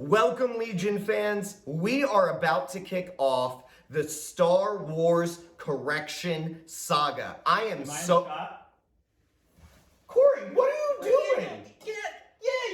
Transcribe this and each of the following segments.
Welcome, Legion fans. We are about to kick off the Star Wars Correction Saga. I am so... Corey, what are you doing? Yeah,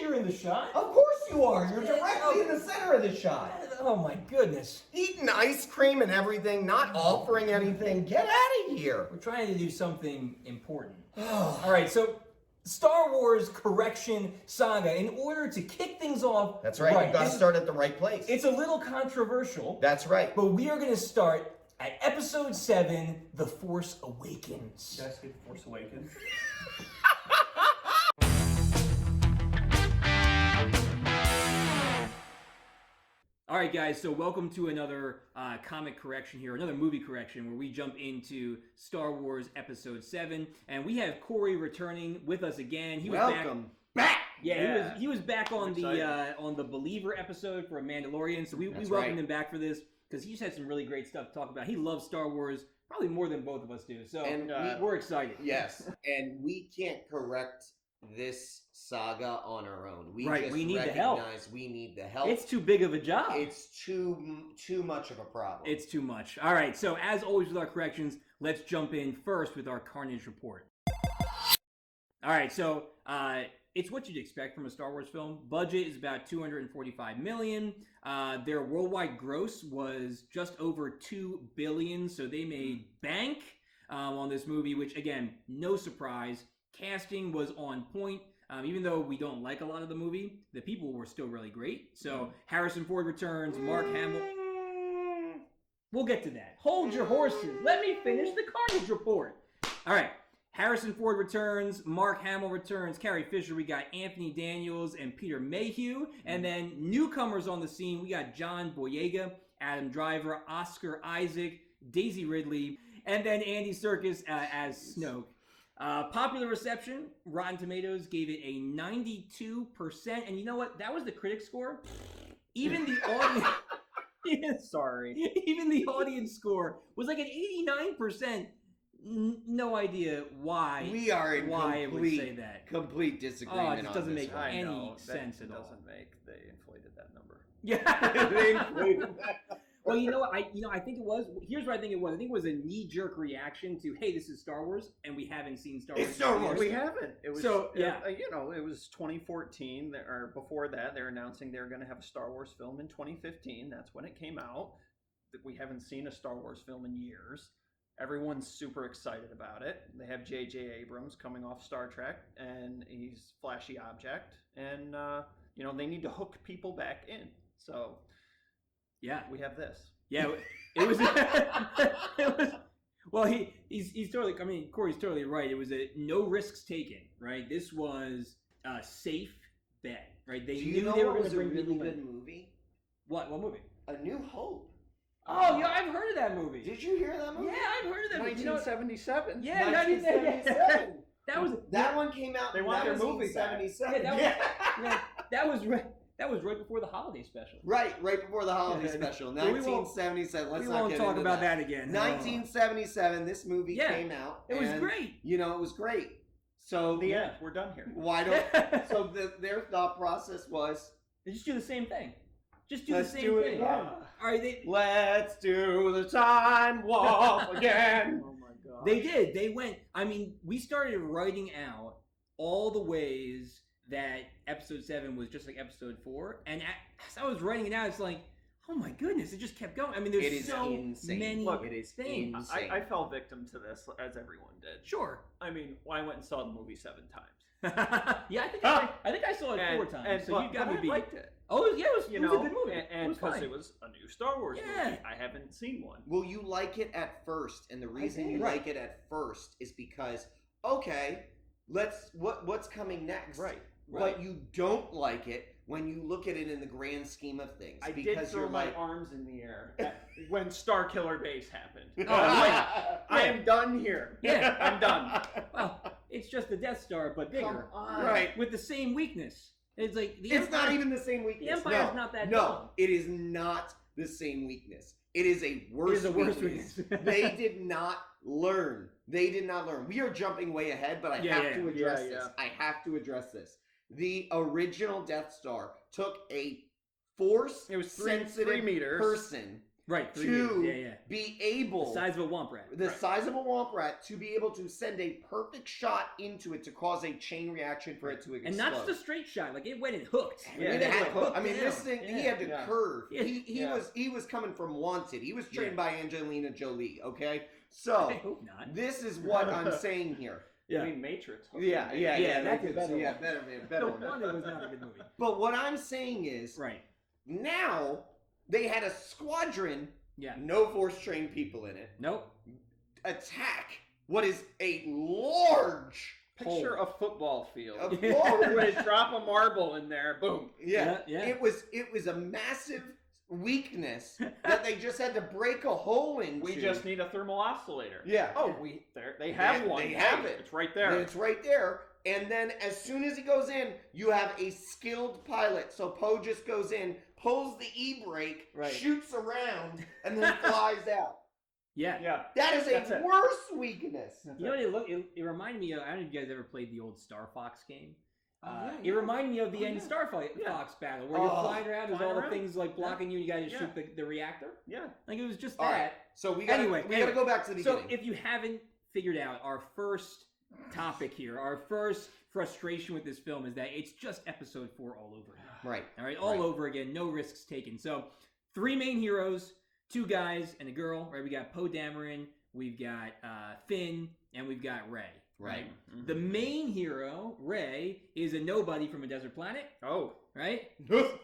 you're in the shot. Of course you are. You're directly in the center of the shot. Oh my goodness. Eating ice cream and everything, not offering anything. Get out of here. We're trying to do something important. All right, so Star Wars Correction Saga. In order to kick things off... That's right. You got to start at the right place. It's a little controversial. That's right. But we are going to start at Episode 7, The Force Awakens. You guys get The Force Awakens? All right, guys, so welcome to another comic correction here, another movie correction where we jump into Star Wars Episode 7. And we have Corey returning with us again. He was back. Yeah, he was back on the Believer episode for Mandalorian, so we welcomed him back for this because he just had some really great stuff to talk about. He loves Star Wars probably more than both of us do, so we're excited. Yes, and we can't correct this saga on our own. We need the help. We need the help. It's too big of a job. It's too much of a problem. It's too much. All right, so as always with our corrections, let's jump in first with our Carnage report. All right, so it's what you'd expect from a Star Wars film. Budget is about $245 million. Their worldwide gross was just over $2 billion, so they made bank on this movie, which, again, no surprise. Casting was on point. Even though we don't like a lot of the movie, the people were still really great. So Harrison Ford returns, Mark Hamill. We'll get to that. Hold your horses. Let me finish the Carnage report. All right. Harrison Ford returns, Mark Hamill returns, Carrie Fisher, we got Anthony Daniels and Peter Mayhew. And then newcomers on the scene, we got John Boyega, Adam Driver, Oscar Isaac, Daisy Ridley, and then Andy Serkis as Snoke. Popular reception, Rotten Tomatoes gave it a 92%. And you know what? That was the critic score. Even the audience... Even the audience score was like an 89%. No idea why. We are in it would say that. Complete disagreement. It doesn't make I any know, sense at all. Doesn't make. They inflated that number. Yeah. They inflated that. Well, you know what? I think it was. Here's what I think it was. I think it was a knee-jerk reaction to, hey, this is Star Wars, and we haven't seen Star Wars. It's Star Wars. We haven't. It was it was 2014, or before that, they're announcing they're going to have a Star Wars film in 2015. That's when it came out. We haven't seen a Star Wars film in years. Everyone's super excited about it. They have J.J. Abrams coming off Star Trek, and he's flashy object, and they need to hook people back in. So. Yeah, we have this. Yeah, it was. It was. Well, he's totally. I mean, Corey's totally right. It was a no risks taken. Right. This was a safe bet. Right. They knew they were going to bring people in. Good movie. What movie? A New Hope. Oh yeah, I've heard of that movie. Did you hear that movie? Yeah, I've heard of that movie. 1977. Yeah, 1977. That one came out. They want their movie back. 1977. That was right before the holiday special. Right before the holiday special. 1977. Let's not get talk into about that again. 1977. This movie came out. It was great. It was great. So the end. We're done here. Why don't? So their thought process was just do the same thing. Just do the same thing. Again. All right, let's do the time warp again. Oh my god. They did. They went. I mean, we started writing out all the ways that Episode 7 was just like Episode 4, and as I was writing it out, it's like, oh my goodness, it just kept going. I mean, there's so many things. Insane. I fell victim to this, as everyone did. Sure. I mean, I went and saw the movie 7 times. Yeah, I think I saw it 4 times. So you got me beat. I liked it. Oh yeah, it was a good movie. And because it was a new Star Wars movie, I haven't seen one. Well, you like it at first, and the reason you like it at first is because what's coming next? Right. But you don't like it when you look at it in the grand scheme of things. I did throw my arms in the air when Star Killer Base happened. I am done here. Yeah, I'm done. Well, it's just the Death Star, but bigger. Come on. Right. With the same weakness. It's like it's not even the same weakness. The Empire's not that dumb. No, it is not the same weakness. It is a worse weakness. They did not learn. We are jumping way ahead, but I have to address this. I have to address this. The original Death Star took a force It was sensitive 3 meters. person Right. to be able, the size of a womp rat. the size of a womp rat, to be able to send a perfect shot into it to cause a chain reaction for it to explode. And not just a straight shot, like it went and hooked. Yeah, it had hooked I mean, this thing, he had to curve. Yeah. He was coming from Wanted. He was trained by Angelina Jolie, okay? I So, hope not. this is what I'm saying here. Yeah. I mean, Matrix. Yeah, that could better, be better. No wonder it was not a good movie. But what I'm saying is, Right. now they had a squadron, Yeah. no force-trained people in it, Nope. attack what is a large Picture a football field. A Yeah. large, They drop a marble in there, boom. yeah. Yeah. It was a massive weakness that they just had to break a hole into. We just need a thermal oscillator. Yeah. Oh, they have one. They have it. It's right there. And it's right there. And then as soon as he goes in, you have a skilled pilot. So Poe just goes in, pulls the e-brake, Right. shoots around, and then flies out. Yeah. Yeah. That is That's a it. worse weakness. You know what it reminded me of? I don't know if you guys ever played the old Star Fox game. Yeah, It reminded me of the end Star Fox battle where you're flying around, there's all the things like blocking you, and you gotta shoot the reactor. Yeah. Like it was just All that. right. So we gotta go back to the So beginning. if you haven't figured out our first topic here, our first frustration with this film is that it's just episode 4 all over again. Right. All right, all over again, no risks taken. So 3 main heroes, 2 guys and a girl, right? We got Poe Dameron, we've got Finn, and we've got Rey. Right. Mm-hmm. The main hero, Rey, is a nobody from a desert planet, Oh. right?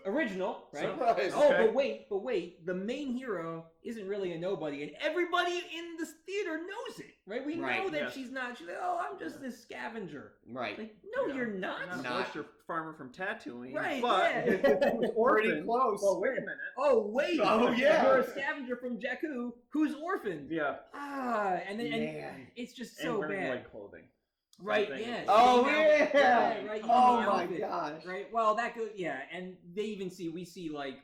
Original, right? Surprise. Oh, Okay. but wait, the main hero isn't really a nobody, and everybody in this theater knows it, right? We Right, know that yes. she's not. She's like, oh, I'm just this scavenger. Right. Like, no, Yeah. you're not. Not Not. a oyster farmer from Tatooine. Right, But yeah. who's orphaned. Pretty close. Well, wait a minute. Oh, wait. Oh, yeah. You're a scavenger from Jakku who's orphaned. Yeah. And then Man. it's just And so wearing bad. white clothing. Right, Same thing. yeah. Oh, same yeah. outfit, right, Oh, the my outfit, gosh. Right, well, that goes, yeah, and we see like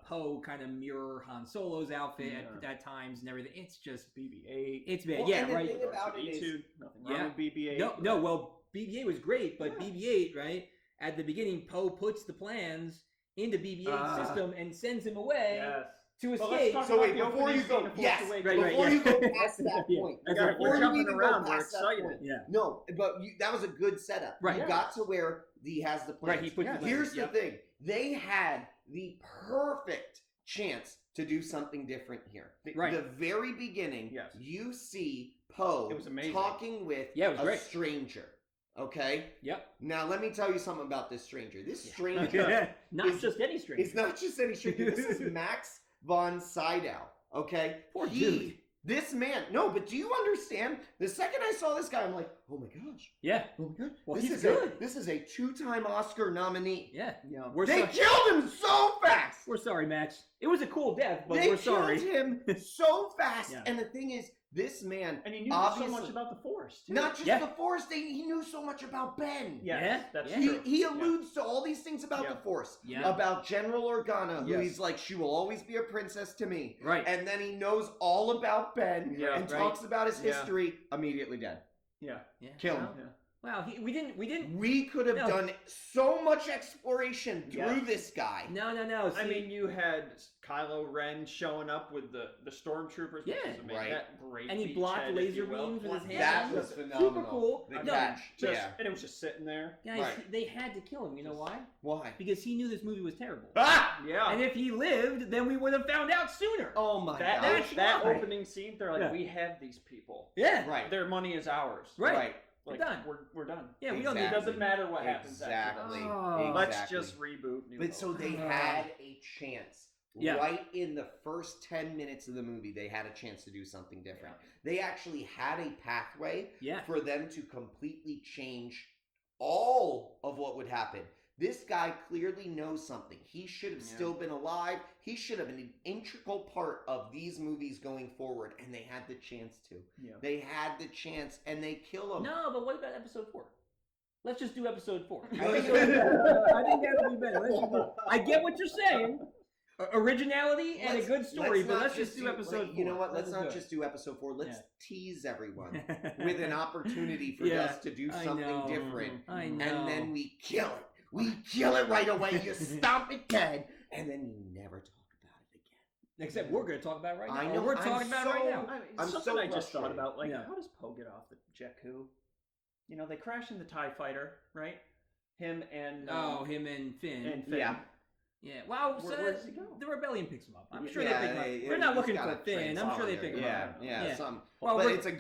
Poe kind of mirror Han Solo's outfit at times and everything. It's just BB-8. it's bad. Well, yeah, and the right. thing about it is, E2, nothing wrong with BB-8. No, well, BB-8 was great, but BB-8, right? At the beginning, Poe puts the plans into BB-8's system and sends him away Yes. to Well, escape. let's So talk wait, about the before you opening go, scene of Force yes, Awakens. Right, before yeah. you go past that Yeah. point, That's We're right. before you jumping even around, go we're past that excited. point, Yeah. no, but that was a good setup. Right. You Yes. got to where he has the plans. Right, he puts the plans. Here's the Yep. thing: they had the perfect chance to do something different here. Right. The very beginning, Yes. you see Poe It was amazing. talking with Yeah, it was a great. stranger. Okay. Yep. Now let me tell you something about this stranger. This stranger Not It's- just any stranger. It's not just any stranger. This is Max von Sydow. Okay? Poor dude. This man. No, but do you understand? The second I saw this guy, I'm like, oh my gosh. Yeah. Oh my god. Well, this he's is good. This is a 2-time Oscar nominee. Yeah. Yeah. They killed him so fast. We're sorry, Max. It was a cool death, but They we're sorry. killed him so fast. Yeah. And the thing is, this man, And he knew so obviously, much about the Force, too. not just Yeah. the Force, he knew so much about Ben. Yes, Yeah, that's yeah. true. He alludes to all these things about Yeah. the Force. Yeah. About General Organa, who Yes. he's like, she will always be a princess to me. Right. And then he knows all about Ben Yeah, and right. talks about his Yeah. history, immediately dead. Yeah. Yeah. Kill him. Wow. Yeah. Wow, we didn't. We could have No. done so much exploration through Yes. this guy. No. I See, mean, you had Kylo Ren showing up with the stormtroopers, which Yeah. was amazing. Right. That great and he beachhead, blocked if laser you will. beams with his hand. That was phenomenal. Super cool. The No, catch. Just, Yeah. And it was just sitting there. Guys, Right. they had to kill him. You know why? Why? Because he knew this movie was terrible. Ah! Yeah. And if he lived, then we would have found out sooner. Oh my that gosh. that why. opening scene, they're like, Yeah. we have these people. Yeah. Right. Their money is ours. Right. Like, We're done. We're done. Yeah, we don't It need. Exactly. doesn't matter what happens after Exactly. this. Oh. Let's Exactly. just reboot New But Hope. so they had a chance. Yeah. Right in the first 10 minutes of the movie, they had a chance to do something different. They actually had a pathway Yeah. for them to completely change all of what would happen. This guy clearly knows something. He should have Yeah. still been alive. He should have been an integral part of these movies going forward, and they had the chance to. Yeah. They had the chance, and they kill him. No, but what about episode 4? Let's just do episode 4. I Let's think that would be better. I get what you're saying. Originality and a good story, but let's just do episode 4. You know what? Let's do not it. just do episode 4. Let's Yeah. tease everyone with an opportunity for Yeah, us to do I something know. different. I know. And then we kill it. We kill it right away. You stomp it dead, and then you never talk about it again. Except we're going to talk about it right now. I know. We're talking about it right now. I'm something so I just thought frustrated. about, like, how does Poe get off the Jakku? You know, they crash in the TIE fighter, right? Him and him and Finn. Yeah. Yeah, well, Where does he go? The rebellion picks him up. I'm sure Yeah, they pick him up. yeah, They're not he's looking got for a Finn. I'm sure they pick him up. Yeah. Well, but it's a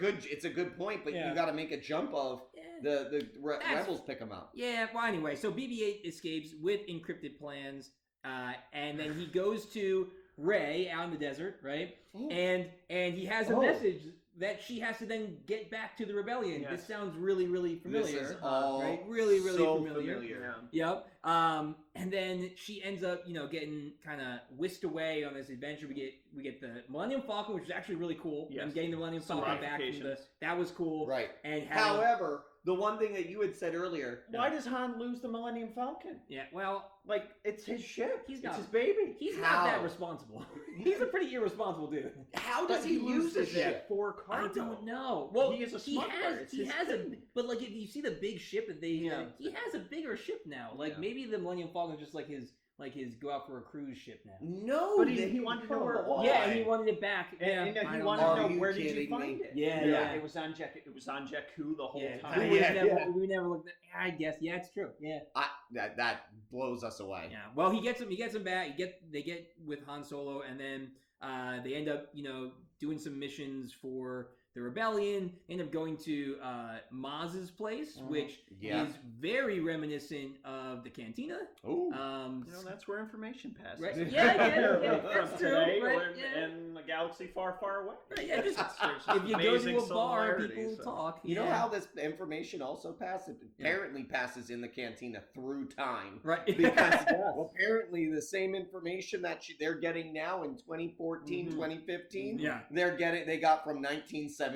good point. But you got to make a jump of the rebels pick him up. Yeah. Well, anyway, so BB-8 escapes with encrypted plans, and then he goes to Rey out in the desert, right? Oh. And he has a message that she has to then get back to the rebellion. Yes. This sounds really, really familiar. This is all right? Really, really so familiar. Yep. And then she ends up, getting kind of whisked away on this adventure. We get the Millennium Falcon, which is actually really cool. Yes. And getting the Millennium Falcon back from that was cool. Right. And however, the one thing that you had said earlier, why does Han lose the Millennium Falcon? Yeah, well, like, it's his ship. It's his baby. He's not that responsible. He's a pretty irresponsible dude. How does he lose the ship? For cargo? I don't know. Well, he is a smuggler. But like, if you see the big ship that he has a bigger ship now. Like maybe the Millennium Falcon is just like his go out for a cruise ship now. No, but he wanted to know where it was. Yeah, he wanted it back. And he wanted to know where did you find it. Yeah. It was on Jakku the whole time. We never looked at. I guess. Yeah, it's true. Yeah. That blows us away. Yeah. Well, he gets him back. They get with Han Solo, and then they end up doing some missions for the rebellion. End up going to Maz's place, which is very reminiscent of the Cantina. Oh, that's where information passes. Right. Yeah, that's true. And a galaxy far, far away. Right, yeah, just if you go to a bar, people talk. You know how this information also passes? It apparently passes in the Cantina through time. Right. Because apparently the same information that they're getting now in 2014, 2015, they got from 1978.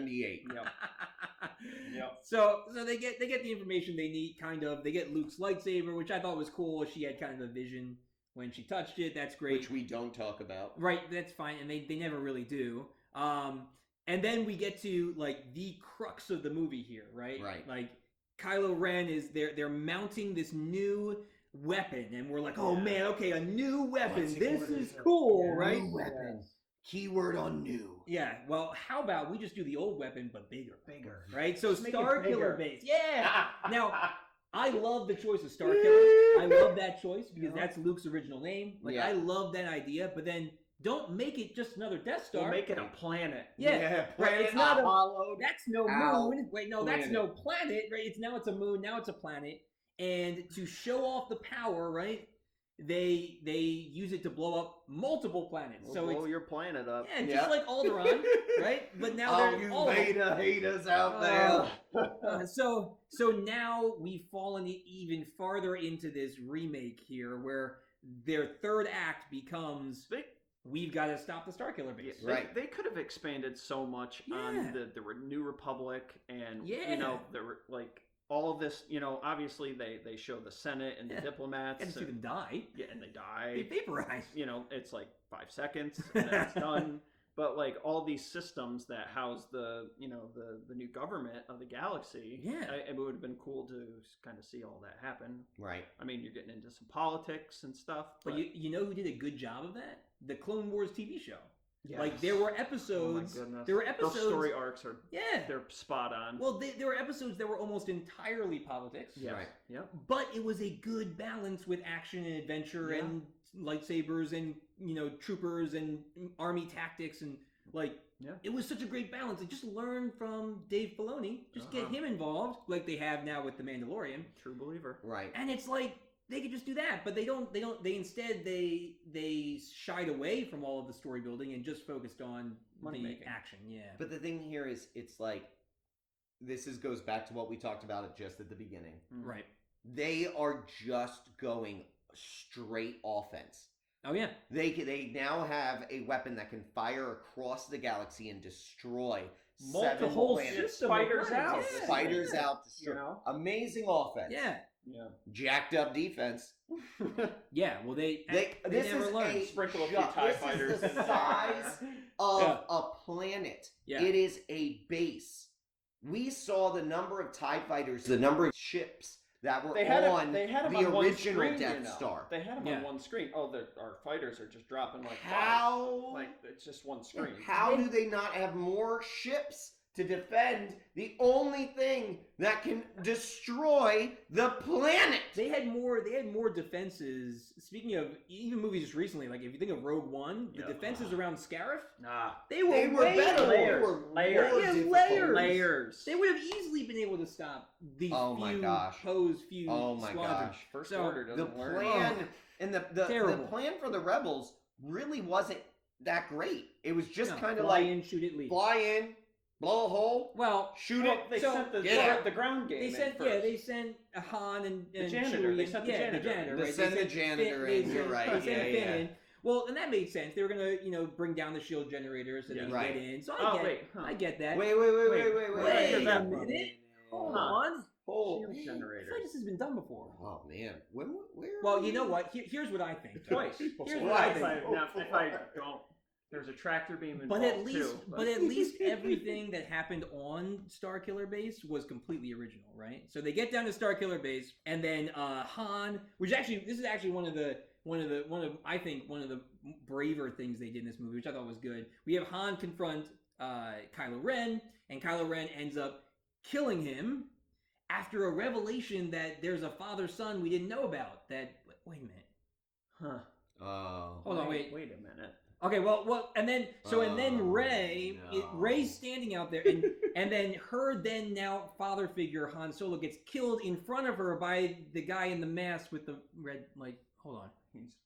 Yep. So they get the information they need, kind of. They get Luke's lightsaber, which I thought was cool. She had kind of a vision when she touched it. That's great. Which we don't talk about. Right, that's fine, and they never really do. And then we get to like the crux of the movie here, right? Right. Like Kylo Ren they're mounting this new weapon, and we're like, oh man, okay, a new weapon. This is cool, right? New weapon. Keyword on new. Yeah, well, how about we just do the old weapon, but bigger, right? So Star Killer base. Yeah! Now, I love the choice of Star Killer. I love that choice because that's Luke's original name. Like, I love that idea, but then don't make it just another Death Star. We'll make it a planet. Yeah, planet. It's not hollowed. That's no moon. Wait, no, that's no planet, right? It's a moon, now it's a planet. And to show off the power, right? They use it to blow up multiple planets. So blow your planet up. Yeah, just like Alderaan, right? But now they're all Beta haters out there. So now we've fallen even farther into this remake here, where their third act becomes we've got to stop the Starkiller base. Right. They could have expanded so much on the New Republic and all of this, obviously they show the Senate and the diplomats. And see them die. Yeah, and they die. They vaporize. It's like 5 seconds and then it's done. But like all these systems that house the new government of the galaxy, it would have been cool to kind of see all that happen. Right. I mean, you're getting into some politics and stuff. But you know who did a good job of that? The Clone Wars TV show. Yes. Like there were episodes. Oh my goodness. There were episodes. Those story arcs are they're spot on. Well, there were episodes that were almost entirely politics. Yes. Right. Yep. But it was a good balance with action and adventure and lightsabers and troopers and army tactics and it was such a great balance. And just learn from Dave Filoni. Just get him involved like they have now with The Mandalorian. True believer. Right. And it's like they could just do that, but they don't. They instead shied away from all of the story building and just focused on the action. Yeah. But the thing here is, it's like goes back to what we talked about just at the beginning. Right. They are just going straight offense. Oh yeah. They now have a weapon that can fire across the galaxy and destroy multiple planets. Spiders out. Spiders out. Amazing offense. Yeah. Yeah. Jacked up defense. Yeah, well they this never is learned. Sprinkle a few TIE fighters. This is the size of a planet. Yeah. It is a base. We saw the number of TIE fighters, the number of ships that were they had on him the on original one screen, Death Star. They had him on one screen. Oh, our fighters are just dropping like How? flies. Like it's just one screen. How do they not have more ships to defend the only thing that can destroy the planet? They had more defenses. Speaking of even movies just recently, like if you think of Rogue One, the defenses around Scarif, they were better. Layers. They would have easily been able to stop these few squadrons. First Order doesn't work. And the plan for the rebels really wasn't that great. It was just kind of like shoot it, leave. Fly in, blow a hole, shoot it. They sent the ground game. They sent Han and the janitor. They sent the janitor. They sent the janitor in. You're right. Yeah. Well, and that made sense. They were gonna, bring down the shield generators and then get in. So I get that. Wait a minute. Hold on. Shield generator. I feel like this has been done before. Oh man, where? Well, you know what? Here's what I think. Twice. Here's what I think. If I don't, there's a tractor beam involved but at least everything that happened on Starkiller Base was completely original, right? So they get down to Starkiller Base, and then Han, this is actually one of the braver things they did in this movie, which I thought was good. We have Han confront Kylo Ren, and Kylo Ren ends up killing him after a revelation that there's a father-son we didn't know about. Wait a minute. Hold on, wait a minute. Okay, and then Rey's standing out there, and then her now father figure Han Solo gets killed in front of her by the guy in the mask with the red. Hold on, he's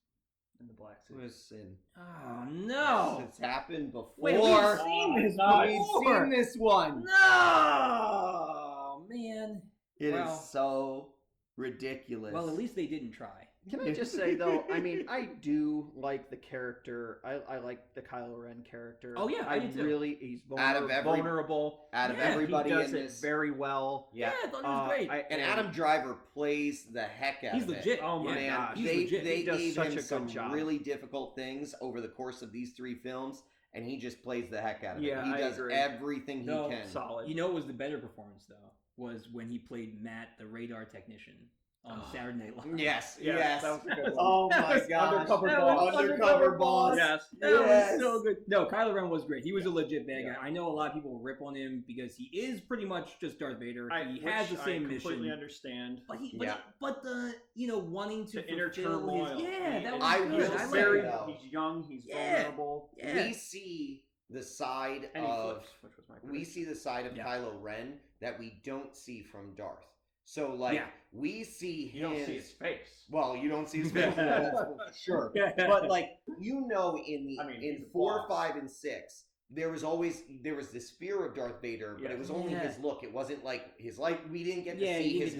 in the black suit. Listen. Oh no! It's happened before. Wait, we've seen this before. We've seen this one. No, man. It is so ridiculous. Well, at least they didn't try. Can I just say though? I mean, I do like the character. I like the Kylo Ren character. Oh yeah, I do too. Really, he's vulnerable. Out of everybody, he does in it this very well. Yeah, I thought it was great. And Adam Driver plays the heck out of it. He's legit. Oh my gosh, they gave him some really difficult things over the course of these 3 films, and he just plays the heck out of it. Yeah, He does everything he can. Solid. You know what was the better performance though? Was when he played Matt, the radar technician, on Saturday Night Live. Yes. That was a good one. Oh my gosh. Undercover boss. Yes. That was so good. No, Kylo Ren was great. He was a legit bad guy. I know a lot of people rip on him because he is pretty much just Darth Vader. He has the same mission. I completely understand. But the wanting to the inner fulfill turmoil. That was he's young. He's vulnerable. We see the side of Kylo Ren that we don't see from Darth. So we see him. You don't see his face. Well, you don't see his face. Sure. But in 4, 5, and 6, there was this fear of Darth Vader, but it was only his look. It wasn't like his light. We didn't get to see his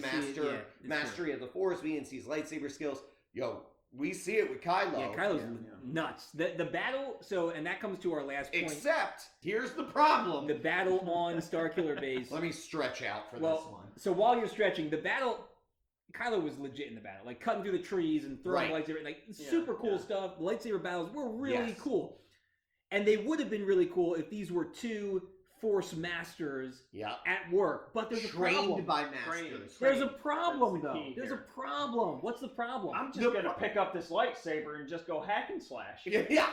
mastery of the Force. We didn't see his lightsaber skills. We see it with Kylo. Yeah, Kylo's nuts. The battle, and that comes to our last point. Except, here's the problem. The battle on Starkiller Base. Let me stretch out for this one. So while you're stretching, the battle, Kylo was legit in the battle. Like, cutting through the trees and throwing lightsaber. Super cool stuff. The lightsaber battles were really cool. And they would have been really cool if these were 2 Force masters at work. But there's a problem. Trained by masters. There's a problem, though. There's a problem. What's the problem? I'm just going to pick up this lightsaber and just go hack and slash. Yeah,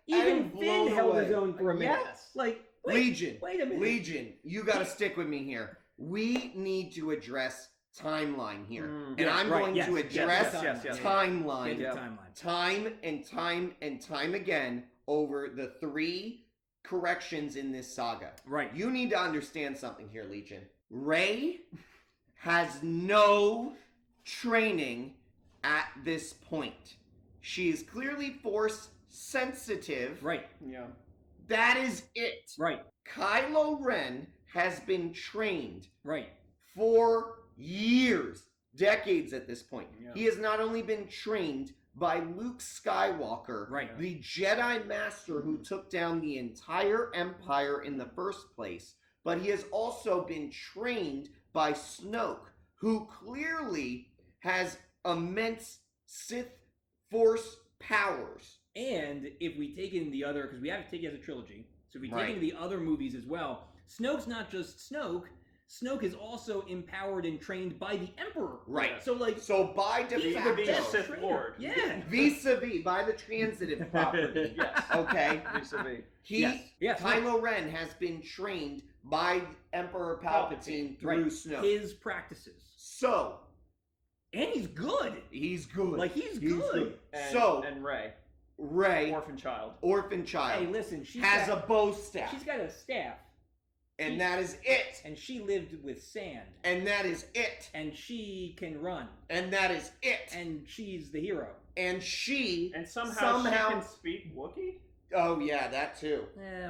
Even Finn held his own for a minute. Yes. Legion. Wait a minute. Legion, you got to stick with me here. We need to address timeline here. I'm going to address timeline. Time and time and time again over the 3 corrections in this saga. Right. You need to understand something here, Legion. Rey has no training at this point. She is clearly Force sensitive. Right. Yeah. That is it. Right. Kylo Ren has been trained. Right. For years, decades at this point. Yeah. He has not only been trained by Luke Skywalker, the Jedi Master who took down the entire Empire in the first place, but he has also been trained by Snoke, who clearly has immense Sith Force powers. And if we take in the other, because we have to take it as a trilogy, so if we take in the other movies as well, Snoke's not just Snoke. Snoke is also empowered and trained by the Emperor. Right. So by de facto, Sith Lord. Yeah. vis-a-vis, by the transitive property. Yes. Okay. Vis-a-vis. Kylo Ren has been trained by Emperor Palpatine through Snoke. His practices. So. And he's good. He's good. Like, he's good. And Rey. Orphan child. Hey, listen, she has a bow staff. She's got a staff. And that is it. And she lived with sand. And that is it. And she can run. And that is it. And she's the hero. And somehow she can speak Wookiee? Oh, yeah, that too.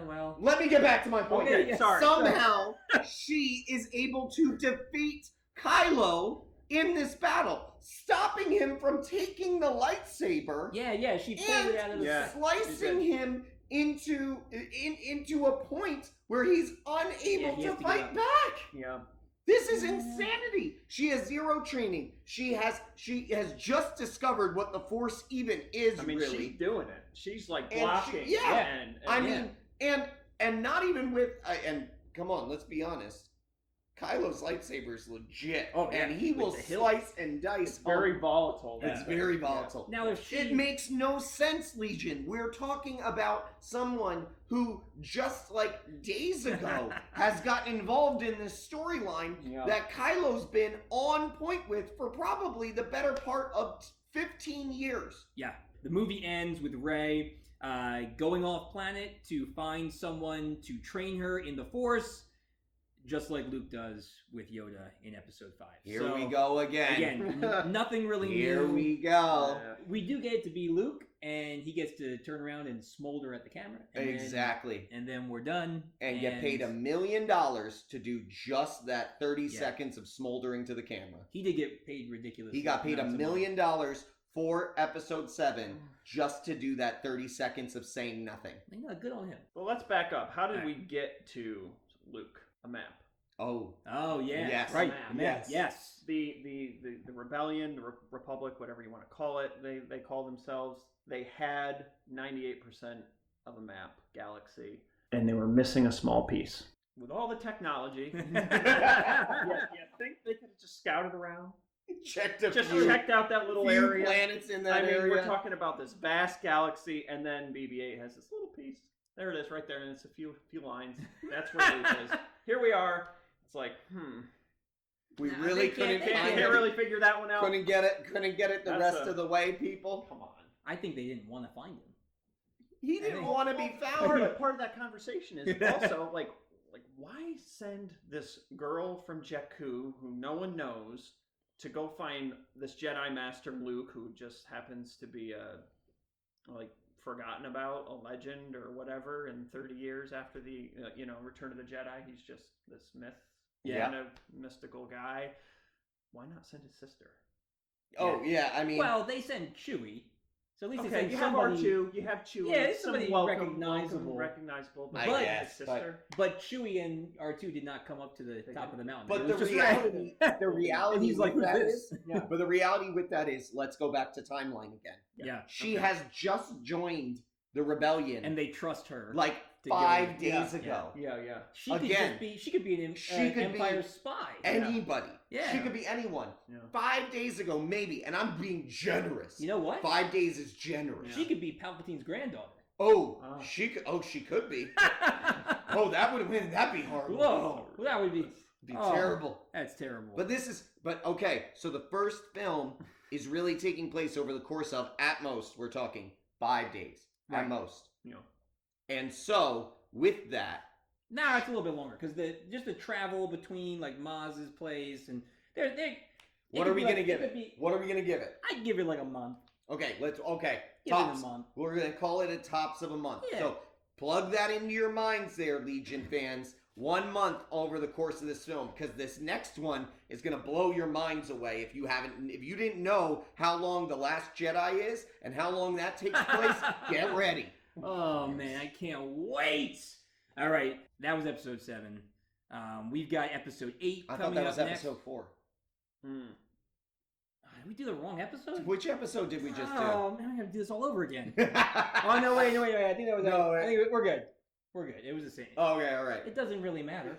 Well. Let me get back to my point. Okay, sorry. Somehow she is able to defeat Kylo in this battle, stopping him from taking the lightsaber. Yeah, she pulled it out of the slicing him into a point where he's unable to fight back. Yeah. This is insanity. She has zero training. She has just discovered what the Force even is. I mean, really. She's doing it. She's like blocking. And not even with and come on, let's be honest. Kylo's lightsaber is legit. And he will slice and dice. It's very volatile. It's very volatile. Now, it makes no sense, Legion. We're talking about someone who just like days ago has gotten involved in this storyline that Kylo's been on point with for probably the better part of 15 years. Yeah. The movie ends with Rey going off planet to find someone to train her in the Force. Just like Luke does with Yoda in Episode 5. Here we go again. Nothing really new. Here we go. We do get it to be Luke, and he gets to turn around and smolder at the camera. Exactly. And then we're done. And get paid $1 million to do just that 30 seconds of smoldering to the camera. He did get paid ridiculous. He got paid $1 million for Episode 7 just to do that 30 seconds of saying nothing. Good on him. Well, let's back up. How did we get to Luke? A map. Oh yeah. Yes. Right. Yes. The rebellion, the republic, whatever you want to call it, they call themselves. They had 98% of a map galaxy, and they were missing a small piece. With all the technology, you think they could have just scouted around? Checked out that little area. Planets in that area. We're talking about this vast galaxy, and then BB-8 has this little piece. There it is, right there, and it's a few lines. That's where Luke is. Here we are. It's like, We really couldn't really figure that one out. Couldn't get it the rest of the way, people. Come on. I think they didn't want to find him. He didn't want to be found. Part of that conversation is also like why send this girl from Jakku who no one knows to go find this Jedi Master Luke, who just happens to be forgotten about, a legend or whatever, and 30 years after the Return of the Jedi, he's just this kind of mystical guy. Why not send his sister? Well, they send Chewie, so at least they send you somebody. Have R2, you have Chewie. Yeah, it's somebody recognizable. But Chewie and R2 did not come up to the top of the mountain. But the reality he's like, with that is, but the reality with that is, let's go back to timeline again. Yeah. She has just joined the rebellion, and they trust her. Like 5 days ago. Yeah. She could be an Empire spy. Anybody. Yeah. She could be anyone. Yeah. 5 days ago, maybe, and I'm being generous. You know what? 5 days is generous. She could be Palpatine's granddaughter. She could be. That'd be horrible. Whoa, that would be terrible. That's terrible. But okay, so the first film is really taking place over the course of, at most, we're talking 5 days. At most. Yeah. And so, with that... Nah, it's a little bit longer, because the travel between, like, Maz's place, and... What are we going to give it? What are we going to give it? I'd give it, like, a month. Okay, give tops. It a month. We're going to call it a tops of a month. Yeah. So, plug that into your minds there, Legion fans. 1 month over the course of this film, because this next one is going to blow your minds away. If you didn't know how long The Last Jedi is and how long that takes place, get ready. Oh man, I can't wait! All right, that was episode 7. We've got episode 8 coming up next. I thought that was episode 4. Did we do the wrong episode? Which episode did we just do? Oh man, I'm gonna do this all over again. Oh no, wait! I think that was. I think we're good. We're good. It was the same. Okay, all right. It doesn't really matter.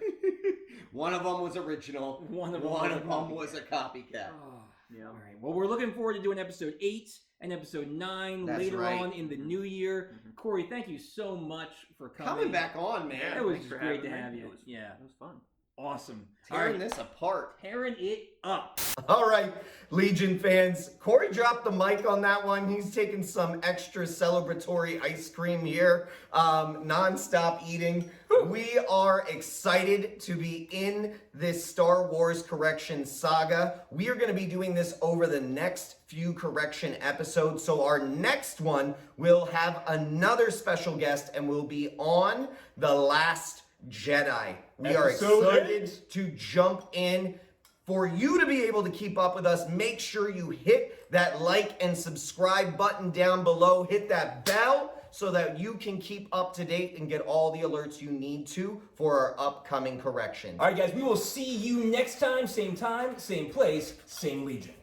One of them was original. One of them was a copycat. Oh, yeah. All right. Well, we're looking forward to doing episode 8 and episode 9 later on in the new year. Corey, thank you so much for coming back on, man. Yeah, it was great to have you. It was fun. Awesome. Tearing this apart. Tearing it up. All right, Legion fans. Corey dropped the mic on that one. He's taking some extra celebratory ice cream here. Non-stop eating. We are excited to be in this Star Wars Correction Saga. We are going to be doing this over the next few correction episodes. So our next one will have another special guest and will be on The Last Jedi. We are excited to jump in. For you to be able to keep up with us, make sure you hit that like and subscribe button down below. Hit that bell so that you can keep up to date and get all the alerts you need to for our upcoming corrections. All right, guys, we will see you next time, same place, same Legion.